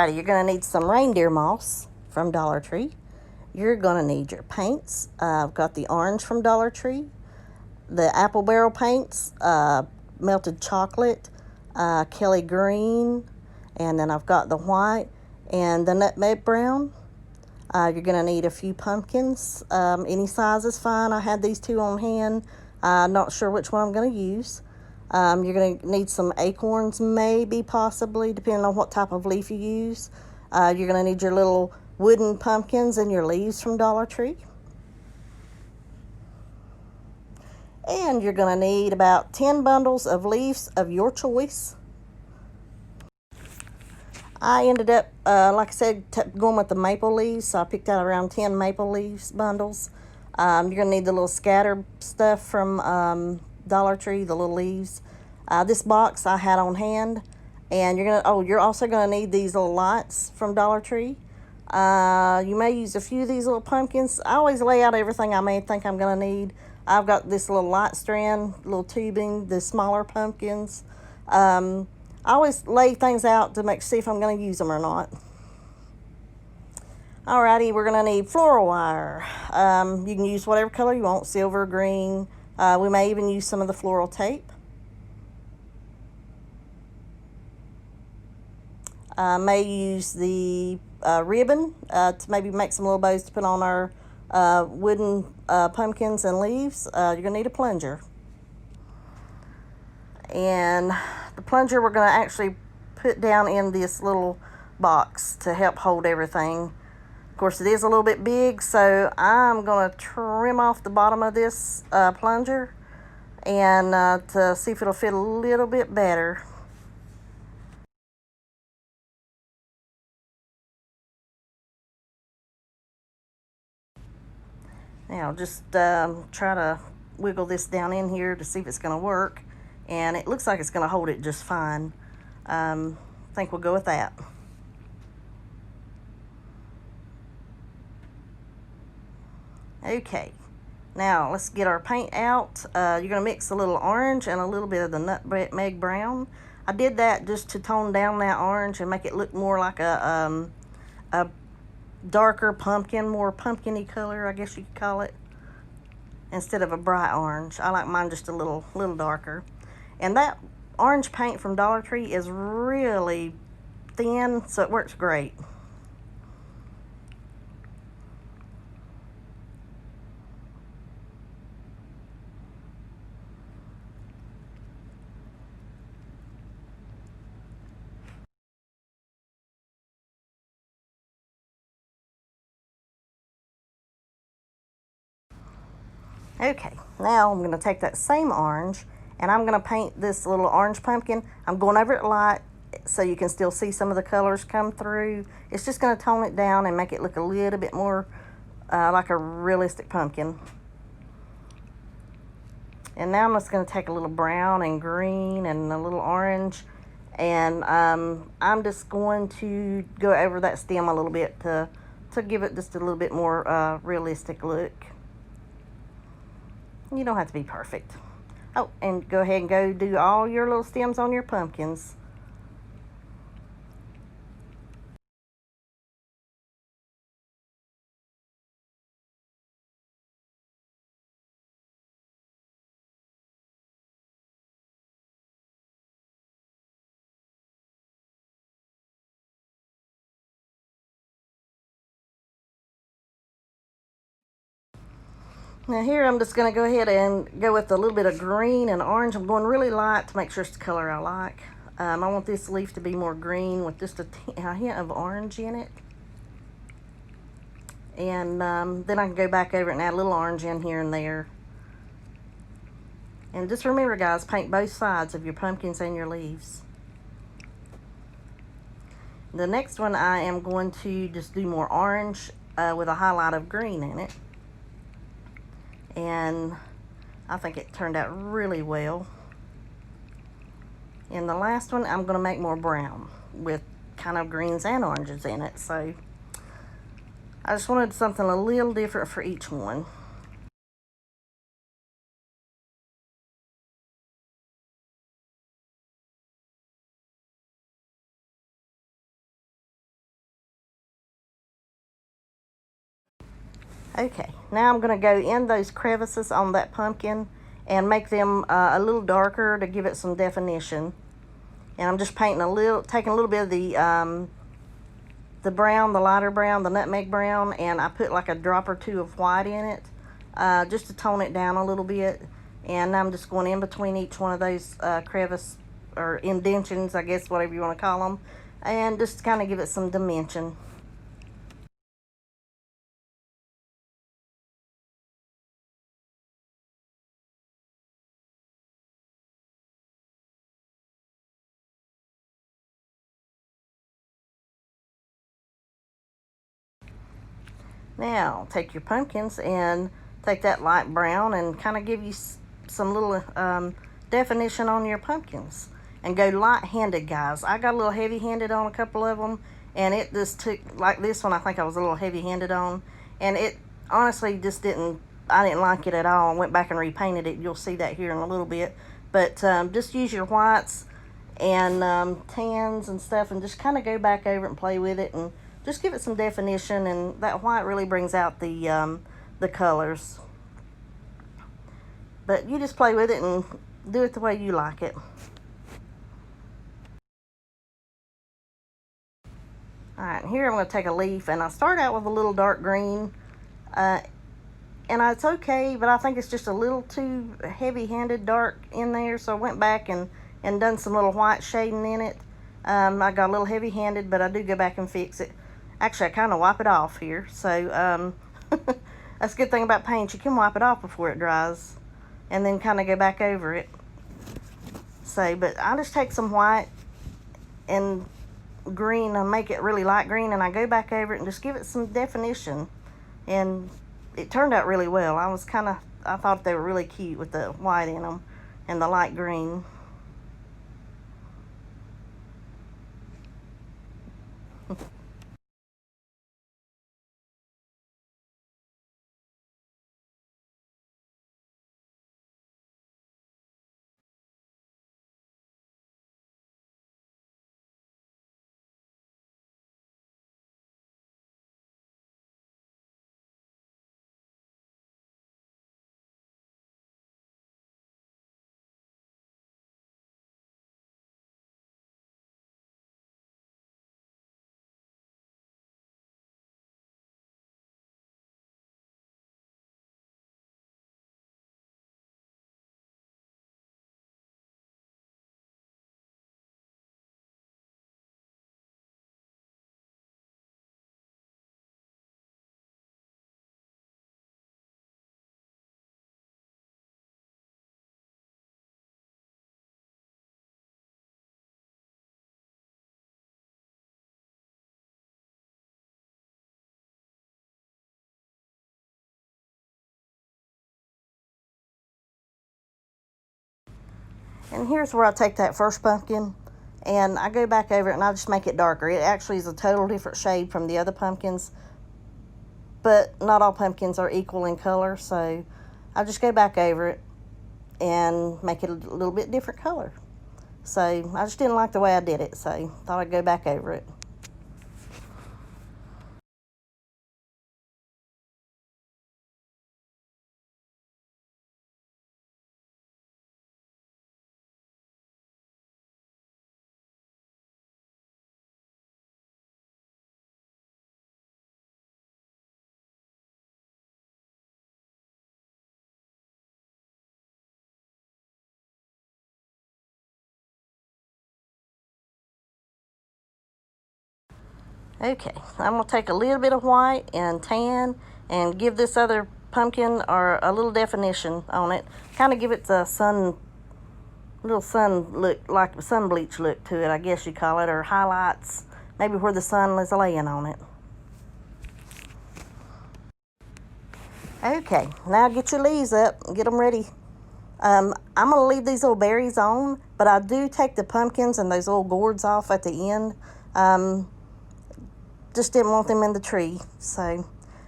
Alrighty, you're going to need some reindeer moss from Dollar Tree. You're going to need your paints. I've got the orange from Dollar Tree, the apple barrel paints, melted chocolate, Kelly green, and then I've got the white and the nutmeg brown. You're going to need a few pumpkins. Any size is fine. I had these two on hand. Not sure which one I'm going to use. You're going to need some acorns, maybe, possibly, depending on what type of leaf you use. You're going to need your little wooden pumpkins and your leaves from Dollar Tree. And you're going to need about 10 bundles of leaves of your choice. I ended up, like I said, going with the maple leaves, so I picked out around 10 maple leaves bundles. You're going to need the little scatter stuff from Dollar Tree, the little leaves. This box I had on hand, and you're also going to need these little lights from Dollar Tree. You may use a few of these little pumpkins. I always lay out everything I may think I'm going to need. I've got this little light strand, little tubing, the smaller pumpkins. I always lay things out to see if I'm going to use them or not. Alrighty, we're going to need floral wire. You can use whatever color you want, silver, green. We may even use some of the floral tape. May use the ribbon to maybe make some little bows to put on our wooden pumpkins and leaves. You're going to need a plunger. And the plunger we're going to actually put down in this little box to help hold everything. Of course, it is a little bit big, so I'm going to trim off the bottom of this plunger and to see if it'll fit a little bit better. Now, just try to wiggle this down in here to see if it's going to work. And it looks like it's going to hold it just fine. I think we'll go with that. Okay, now let's get our paint out. You're going to mix a little orange and a little bit of the nutmeg brown. I did that just to tone down that orange and make it look more like a darker pumpkin, more pumpkin-y color, I guess you could call it, instead of a bright orange. I like mine just a little darker. And that orange paint from Dollar Tree is really thin, so it works great. Okay, now I'm going to take that same orange and I'm going to paint this little orange pumpkin. I'm going over it light so you can still see some of the colors come through. It's just going to tone it down and make it look a little bit more like a realistic pumpkin. And now I'm just going to take a little brown and green and a little orange, and I'm just going to go over that stem a little bit to give it just a little bit more realistic look. You don't have to be perfect. Oh, and go ahead and go do all your little stems on your pumpkins. Now here I'm just going to go ahead and go with a little bit of green and orange. I'm going really light to make sure it's the color I like. I want this leaf to be more green with just a hint of orange in it. And then I can go back over it and add a little orange in here and there. And just remember, guys, paint both sides of your pumpkins and your leaves. The next one I am going to just do more orange with a highlight of green in it. And I think it turned out really well. And the last one, I'm going to make more brown with kind of greens and oranges in it. So I just wanted something a little different for each one. Okay, now I'm going to go in those crevices on that pumpkin and make them a little darker to give it some definition. And I'm just painting taking a little bit of the brown, the lighter brown, the nutmeg brown, and I put like a drop or two of white in it, just to tone it down a little bit. And I'm just going in between each one of those crevice or indentions, I guess, whatever you want to call them, and just kind of give it some dimension. Now, take your pumpkins and take that light brown and kind of give you some little definition on your pumpkins. And go light-handed, guys. I got a little heavy-handed on a couple of them, and it just took, like this one, I think I was a little heavy-handed on, and it honestly just I didn't like it at all. I went back and repainted it. You'll see that here in a little bit. But just use your whites and tans and stuff, and just kind of go back over it and play with it, and just give it some definition. And that white really brings out the colors. But you just play with it and do it the way you like it. Alright, here I'm going to take a leaf, and I start out with a little dark green, and it's okay, but I think it's just a little too heavy-handed dark in there, so I went back and done some little white shading in it. I got a little heavy-handed, but I do go back and fix it. Actually, I kind of wipe it off here, so that's a good thing about paint. You can wipe it off before it dries, and then kind of go back over it. So, but I just take some white and green and make it really light green, and I go back over it and just give it some definition. And it turned out really well. I thought they were really cute with the white in them and the light green. And here's where I take that first pumpkin and I go back over it and I just make it darker. It actually is a total different shade from the other pumpkins, but not all pumpkins are equal in color, so I just go back over it and make it a little bit different color. So I just didn't like the way I did it, so thought I'd go back over it. Okay, I'm going to take a little bit of white and tan and give this other pumpkin or a little definition on it. Kind of give it the little sun look, like sun bleach look to it, I guess you call it, or highlights, maybe where the sun is laying on it. Okay, now get your leaves up and get them ready. I'm going to leave these little berries on, but I do take the pumpkins and those little gourds off at the end. Just didn't want them in the tree, so.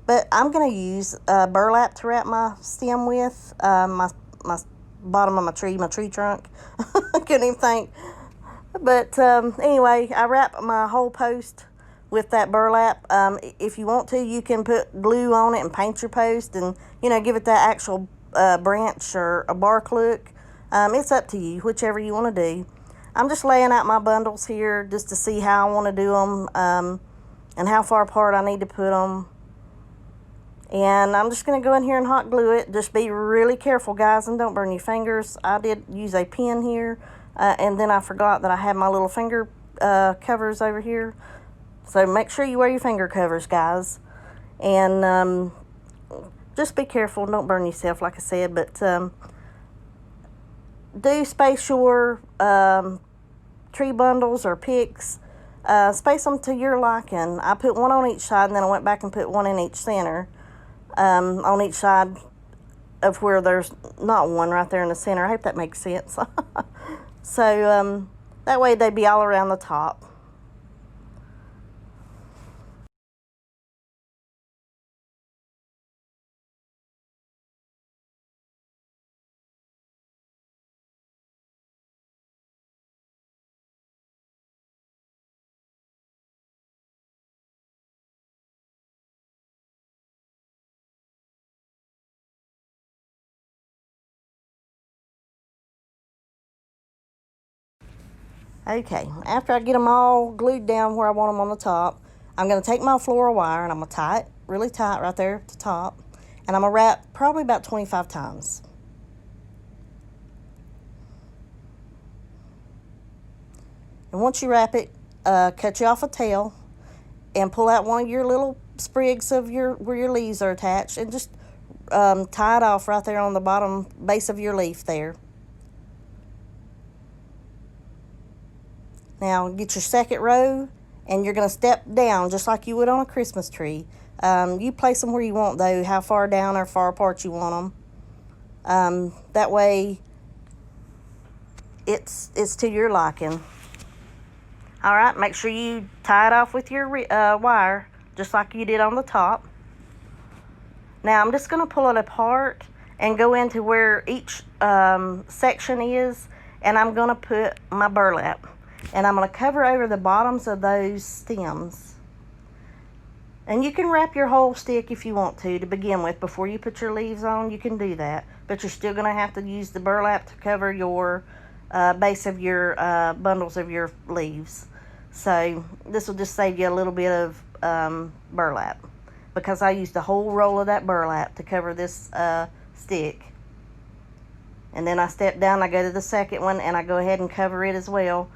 But I'm going to use burlap to wrap my stem with, my bottom of my tree trunk. I couldn't even think. But anyway, I wrap my whole post with that burlap. If you want to, you can put glue on it and paint your post and, you know, give it that actual branch or a bark look. It's up to you, whichever you want to do. I'm just laying out my bundles here just to see how I want to do them and how far apart I need to put them. And I'm just going to go in here and hot glue it. Just be really careful, guys, and don't burn your fingers. I did use a pin here, and then I forgot that I had my little finger covers over here. So make sure you wear your finger covers, guys. And just be careful. Don't burn yourself, like I said. But do space your tree bundles or picks. Space them to your liking. I put one on each side, and then I went back and put one in each center. On each side of where there's not one right there in the center. I hope that makes sense. So that way they'd be all around the top. Okay, after I get them all glued down where I want them on the top, I'm going to take my floral wire and I'm going to tie it really tight right there at the top. And I'm going to wrap probably about 25 times. And once you wrap it, cut you off a tail and pull out one of your little sprigs of where your leaves are attached and just tie it off right there on the bottom base of your leaf there. Now get your second row and you're going to step down just like you would on a Christmas tree. You place them where you want though, how far down or far apart you want them. That way it's to your liking. All right, make sure you tie it off with your wire just like you did on the top. Now I'm just going to pull it apart and go into where each section is, and I'm going to put my burlap. And I'm going to cover over the bottoms of those stems. And you can wrap your whole stick if you want to begin with. Before you put your leaves on, you can do that. But you're still going to have to use the burlap to cover your base of your bundles of your leaves. So this will just save you a little bit of burlap. Because I used the whole roll of that burlap to cover this stick. And then I step down, I go to the second one, and I go ahead and cover it as well.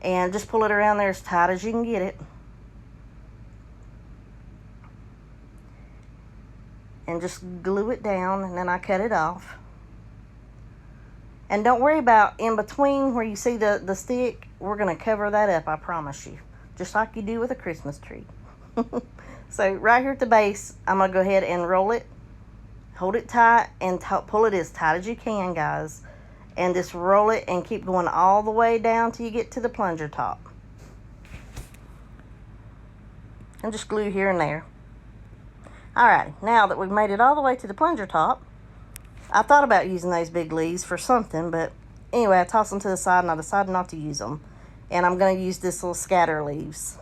And just pull it around there as tight as you can get it. And just glue it down, and then I cut it off. And don't worry about in between where you see the stick. We're going to cover that up, I promise you. Just like you do with a Christmas tree. So right here at the base, I'm going to go ahead and roll it. Hold it tight and pull it as tight as you can, guys. And just roll it and keep going all the way down till you get to the plunger top. And just glue here and there. Alright, now that we've made it all the way to the plunger top, I thought about using those big leaves for something, but anyway, I tossed them to the side and I decided not to use them. And I'm going to use this little scatter leaves.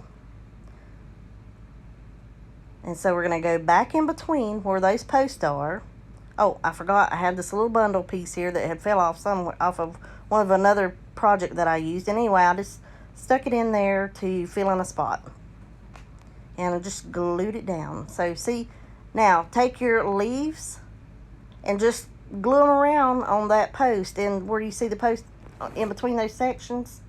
And so we're going to go back in between where those posts are. Oh, I forgot I had this little bundle piece here that had fell off somewhere off of one of another project that I used. And anyway, I just stuck it in there to fill in a spot. And I just glued it down. So see, now take your leaves and just glue them around on that post. And where you see the post in between those sections,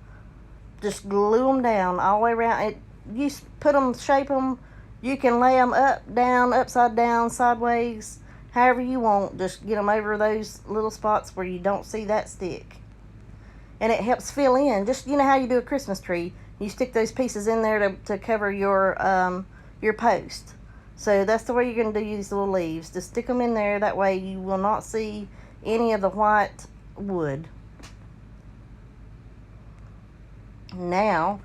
just glue them down all the way around. You put them, shape them. You can lay them up, down, upside down, sideways. However you want, just get them over those little spots where you don't see that stick. And it helps fill in. Just, you know how you do a Christmas tree. You stick those pieces in there to cover your post. So that's the way you're going to do these little leaves. Just stick them in there. That way you will not see any of the white wood. Now,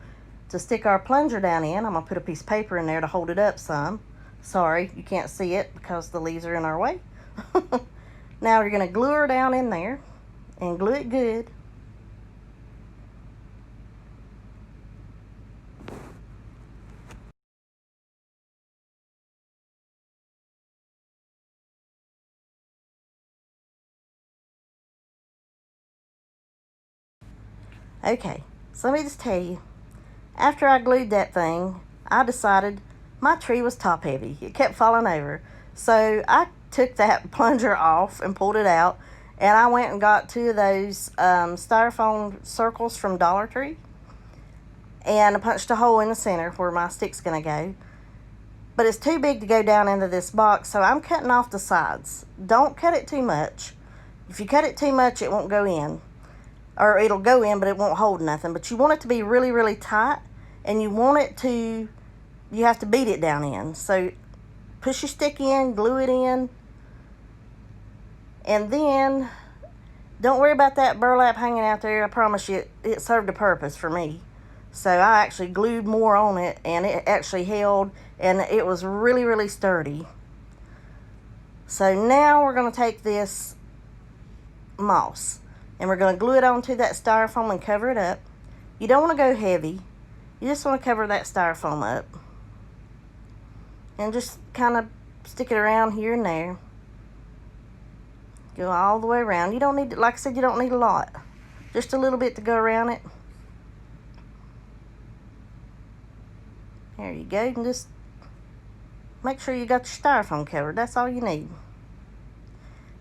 to stick our plunger down in, I'm going to put a piece of paper in there to hold it up some. Sorry, you can't see it because the leaves are in our way. Now we're going to glue her down in there and glue it good. Okay, so let me just tell you, after I glued that thing, I decided my tree was top heavy. It kept falling over. So I took that plunger off and pulled it out, and I went and got two of those styrofoam circles from Dollar Tree, and I punched a hole in the center where my stick's going to go. But it's too big to go down into this box, so I'm cutting off the sides. Don't cut it too much. If you cut it too much, it won't go in. Or it'll go in, but it won't hold nothing. But you want it to be really, really tight, and you want it to, you have to beat it down in. So push your stick in, glue it in, and then don't worry about that burlap hanging out there. I promise you, it served a purpose for me. So I actually glued more on it, and it actually held, and it was really, really sturdy. So now we're going to take this moss, and we're going to glue it onto that styrofoam and cover it up. You don't want to go heavy. You just want to cover that styrofoam up. And just kind of stick it around here and there. Go all the way around. You don't need, like I said, you don't need a lot. Just a little bit to go around it. There you go. And just make sure you got your styrofoam covered. That's all you need.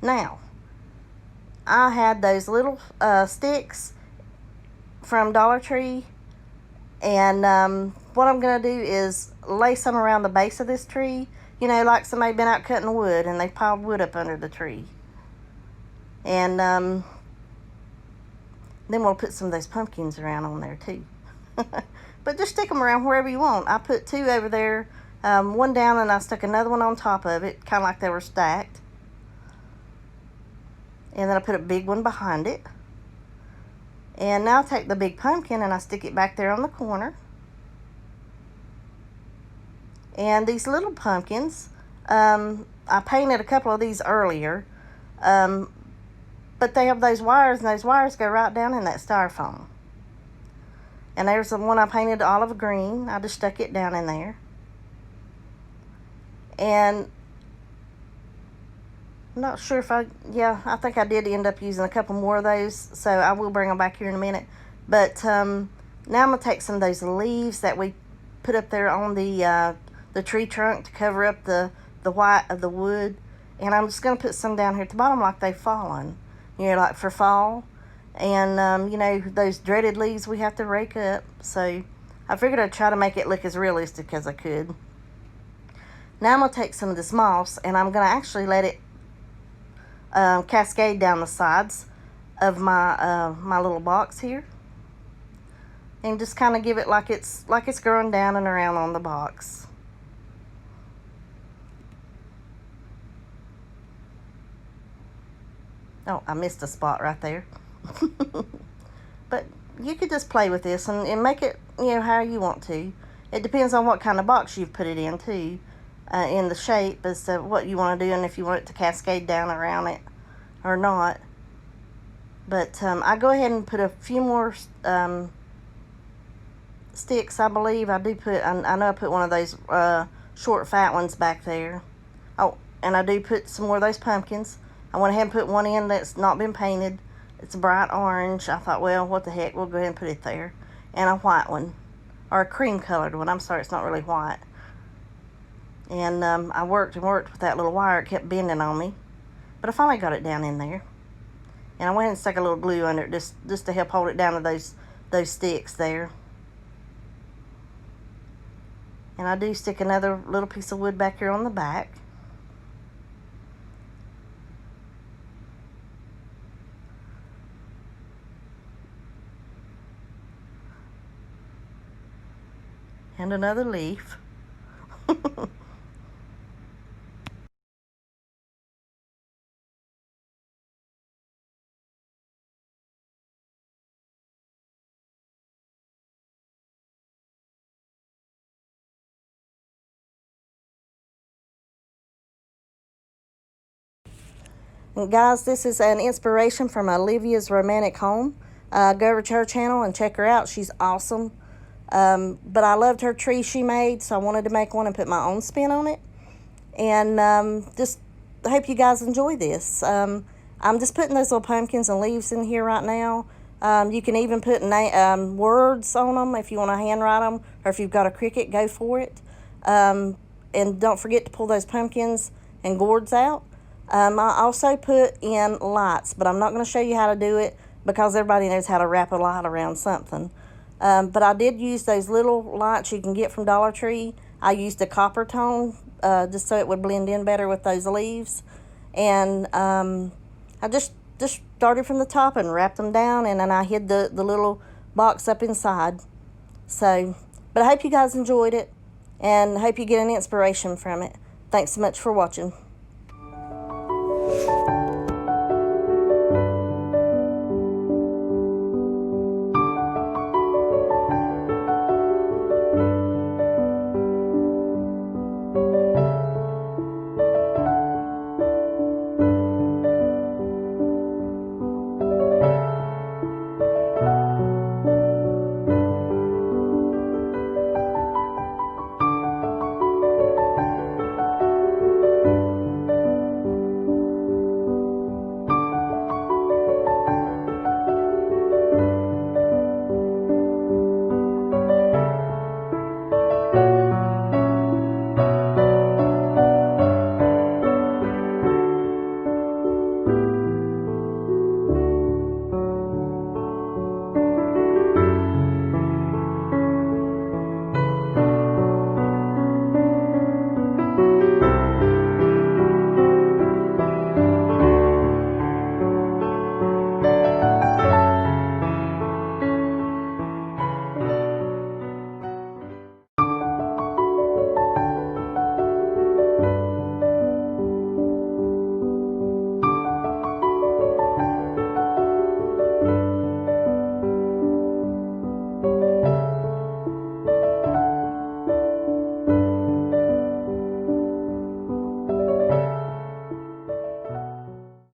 Now, I had those little sticks from Dollar Tree, and what I'm going to do is lay some around the base of this tree. You know, like somebody been out cutting wood and they piled wood up under the tree. And then we'll put some of those pumpkins around on there too. But just stick them around wherever you want. I put two over there, one down, and I stuck another one on top of it, kind of like they were stacked. And then I put a big one behind it. And now I take the big pumpkin and I stick it back there on the corner. And these little pumpkins, I painted a couple of these earlier, but they have those wires, and those wires go right down in that styrofoam. And there's the one I painted olive green. I just stuck it down in there. And I'm not sure if I think I did end up using a couple more of those, so I will bring them back here in a minute. But now I'm going to take some of those leaves that we put up there on the tree trunk to cover up the white of the wood, and I'm just going to put some down here at the bottom like they've fallen, you know, like for fall. And, you know, those dreaded leaves we have to rake up. So I figured I'd try to make it look as realistic as I could. Now I'm going to take some of this moss, and I'm going to actually let it cascade down the sides of my my little box here. And just kind of give it like it's growing down and around on the box. Oh, I missed a spot right there. But you could just play with this and make it, you know, how you want to. It depends on what kind of box you've put it in too, in the shape as to what you want to do and if you want it to cascade down around it or not. But I go ahead and put a few more sticks, I believe. I know I put one of those short fat ones back there. Oh, and I do put some more of those pumpkins. I went ahead and put one in that's not been painted. It's a bright orange. I thought, well, what the heck, we'll go ahead and put it there. And a white one, or a cream colored one. I'm sorry, it's not really white. And I worked with that little wire. It kept bending on me, but I finally got it down in there. And I went ahead and stuck a little glue under it just to help hold it down to those sticks there. And I do stick another little piece of wood back here on the back. And another leaf. And guys, this is an inspiration from Olivia's Romantic Home. Go over to her channel and check her out. She's awesome. But I loved her tree she made, so I wanted to make one and put my own spin on it. And just hope you guys enjoy this. I'm just putting those little pumpkins and leaves in here right now. You can even put words on them if you want to handwrite them, or if you've got a Cricut, go for it. And don't forget to pull those pumpkins and gourds out. I also put in lights, but I'm not going to show you how to do it because everybody knows how to wrap a light around something. But I did use those little lights you can get from Dollar Tree. I used a copper tone just so it would blend in better with those leaves. And I just started from the top and wrapped them down, and then I hid the little box up inside. So, but I hope you guys enjoyed it, and hope you get an inspiration from it. Thanks so much for watching.